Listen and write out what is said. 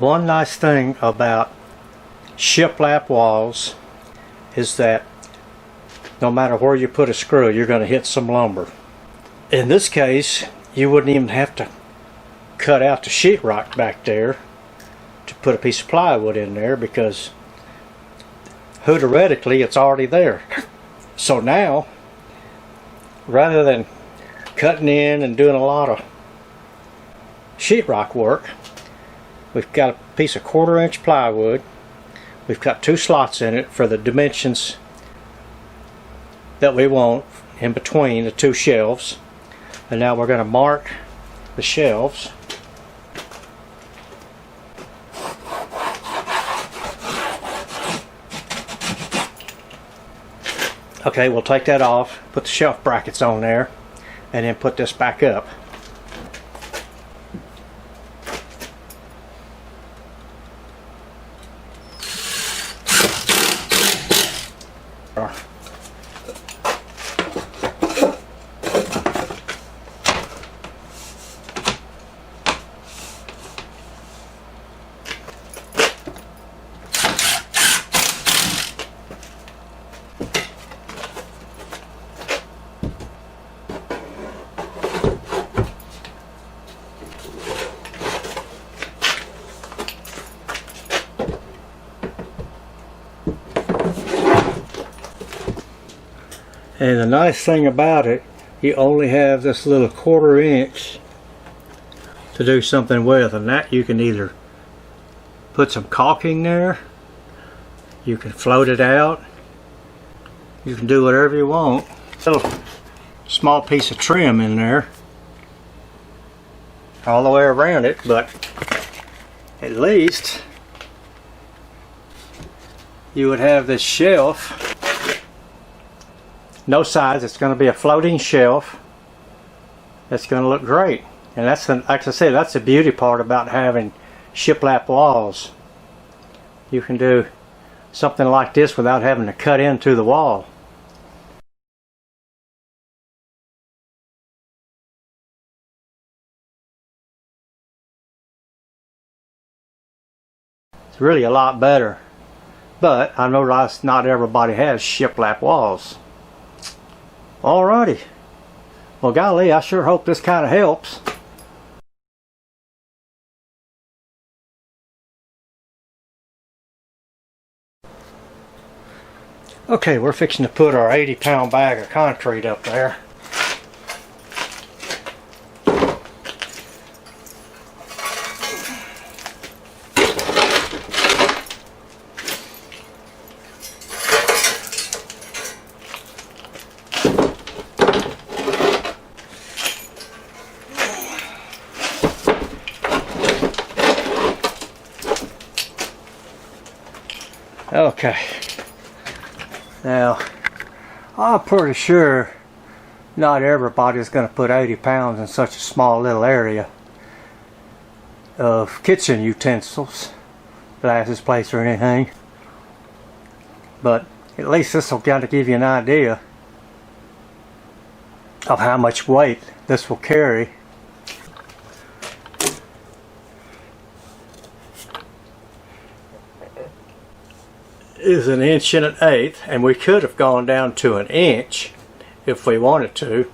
One nice thing about shiplap walls is that no matter where you put a screw, you're going to hit some lumber. In this case, you wouldn't even have to cut out the sheetrock back there to put a piece of plywood in there, because theoretically it's already there. So now, rather than cutting in and doing a lot of sheetrock work, we've got a piece of 1/4 inch plywood. We've got 2 slots in it for the dimensions that we want in between the 2 shelves. And now we're going to mark the shelves. Okay, we'll take that off, put the shelf brackets on there, and then put this back up. And the nice thing about it, you only have this little 1/4 inch to do something with, and that you can either put some caulking there, you can float it out, you can do whatever you want. Little small piece of trim in there all the way around it, but at least you would have this shelf. No sides, it's going to be a floating shelf. It's going to look great. And that's, like I said, that's the beauty part about having shiplap walls. You can do something like this without having to cut into the wall. It's really a lot better. But I know not everybody has shiplap walls. Alrighty. Well, golly, I sure hope this kind of helps. Okay, we're fixing to put our 80-pound bag of concrete up there. Okay, now I'm pretty sure not everybody's going to put 80 pounds in such a small little area of kitchen utensils, glasses, plates, or anything, but at least this will kind of give you an idea of how much weight this will carry. Is 1 1/8 inches, and we could have gone down to 1 inch if we wanted to,